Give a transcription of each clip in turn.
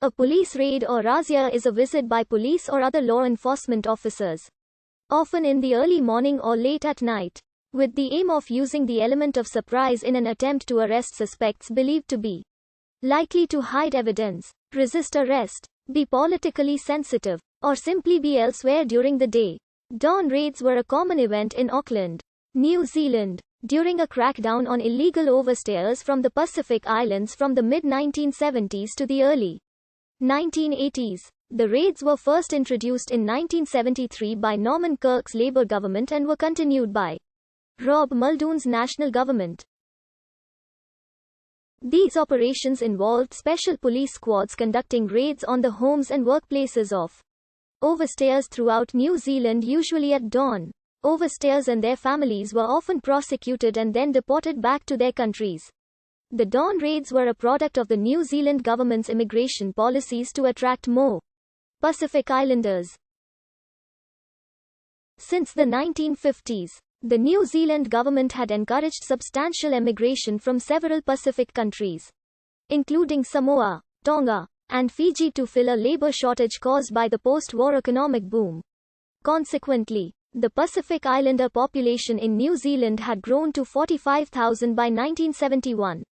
A police raid or razzia is a visit by police or other law enforcement officers, often in the early morning or late at night, with the aim of using the element of surprise in an attempt to arrest suspects believed to be likely to hide evidence, resist arrest, be politically sensitive, or simply be elsewhere during the day. Dawn raids were a common event in Auckland, New Zealand, during a crackdown on illegal overstayers from the Pacific Islands from the mid-1970s to the early 1980s. The raids were first introduced in 1973 by Norman Kirk's Labour government and were continued by Rob Muldoon's national government. These operations involved special police squads conducting raids on the homes and workplaces of overstayers throughout New Zealand, usually at dawn. Overstayers and their families were often prosecuted and then deported back to their countries. The dawn raids were a product of the New Zealand government's immigration policies to attract more Pacific Islanders. Since the 1950s, the New Zealand government had encouraged substantial emigration from several Pacific countries, including Samoa, Tonga, and Fiji, to fill a labor shortage caused by the post-war economic boom. Consequently, the Pacific Islander population in New Zealand had grown to 45,000 by 1971,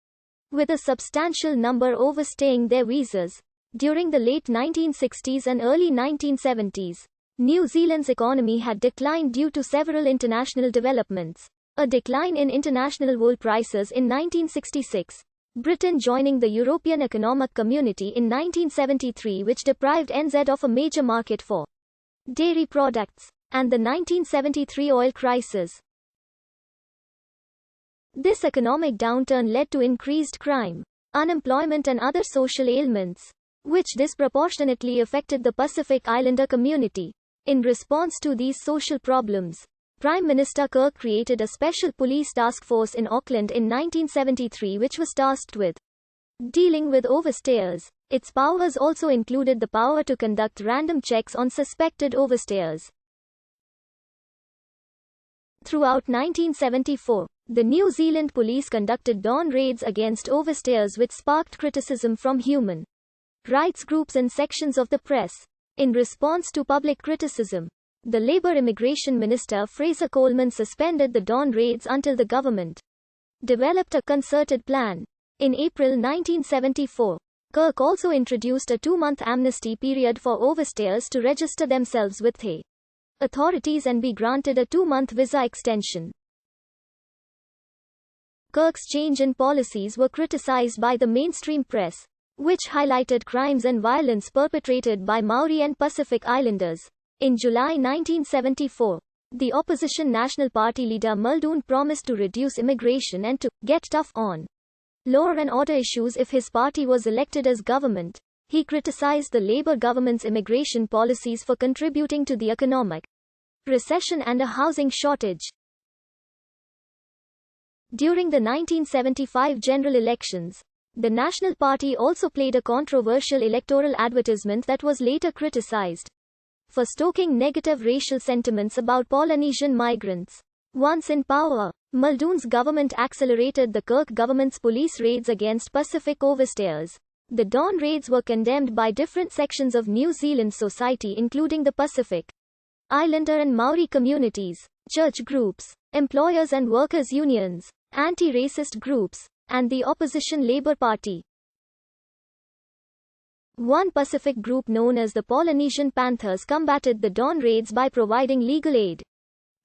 with a substantial number overstaying their visas. During the late 1960s and early 1970s, New Zealand's economy had declined due to several international developments. A decline in international wool prices in 1966, Britain joining the European Economic Community in 1973, which deprived NZ of a major market for dairy products, and the 1973 oil crisis. This economic downturn led to increased crime, unemployment and other social ailments, which disproportionately affected the Pacific Islander community. In response to these social problems, Prime Minister Kirk created a special police task force in Auckland in 1973 which was tasked with dealing with overstayers. Its powers also included the power to conduct random checks on suspected overstayers. Throughout 1974, the New Zealand police conducted dawn raids against overstayers which sparked criticism from human rights groups and sections of the press. In response to public criticism, the Labour Immigration Minister Fraser Coleman suspended the dawn raids until the government developed a concerted plan. In April 1974, Kirk also introduced a 2-month amnesty period for overstayers to register themselves with the authorities and be granted a 2-month visa extension. Kirk's change in policies were criticized by the mainstream press, which highlighted crimes and violence perpetrated by Maori and Pacific Islanders. In July 1974, the opposition National Party leader Muldoon promised to reduce immigration and to get tough on law and order issues if his party was elected as government. He criticized the Labour government's immigration policies for contributing to the economic recession and a housing shortage. During the 1975 general elections, the National Party also played a controversial electoral advertisement that was later criticized for stoking negative racial sentiments about Polynesian migrants. Once in power, Muldoon's government accelerated the Kirk government's police raids against Pacific overstayers. The dawn raids were condemned by different sections of New Zealand society, including the Pacific Islander and Maori communities, church groups, employers and workers' unions, anti-racist groups, and the opposition Labour Party. One Pacific group known as the Polynesian Panthers combated the dawn raids by providing legal aid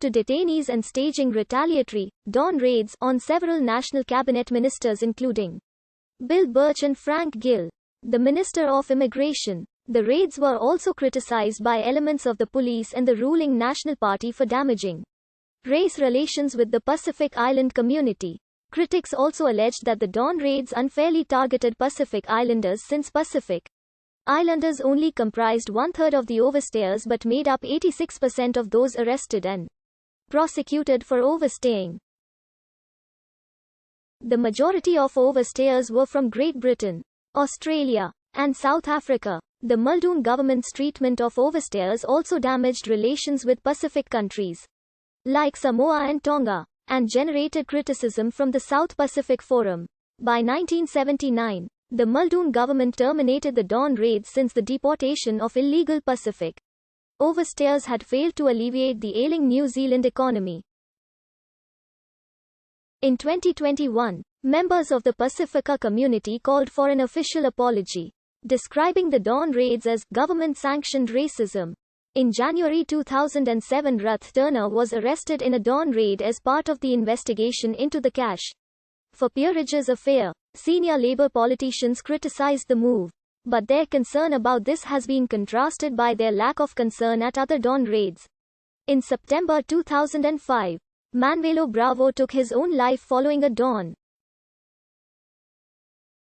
to detainees and staging retaliatory dawn raids on several national cabinet ministers including Bill Birch and Frank Gill, the Minister of Immigration. The raids were also criticized by elements of the police and the ruling National Party for damaging race relations with the Pacific Island community. Critics also alleged that the dawn raids unfairly targeted Pacific Islanders since Pacific Islanders only comprised 1/3 of the overstayers but made up 86% of those arrested and prosecuted for overstaying. The majority of overstayers were from Great Britain, Australia, and South Africa. The Muldoon government's treatment of overstayers also damaged relations with Pacific countries like Samoa and Tonga, and generated criticism from the South Pacific Forum. By 1979, The Muldoon government terminated the dawn raids since the deportation of illegal Pacific overstayers had failed to alleviate the ailing New Zealand economy. In 2021, members of the Pacifica community called for an official apology, describing the dawn raids as government-sanctioned racism. In January 2007, Ruth Turner was arrested in a dawn raid as part of the investigation into the cash for peerages affair. Senior Labour politicians criticized the move, but their concern about this has been contrasted by their lack of concern at other dawn raids. In September 2005, Manuelo Bravo took his own life following a dawn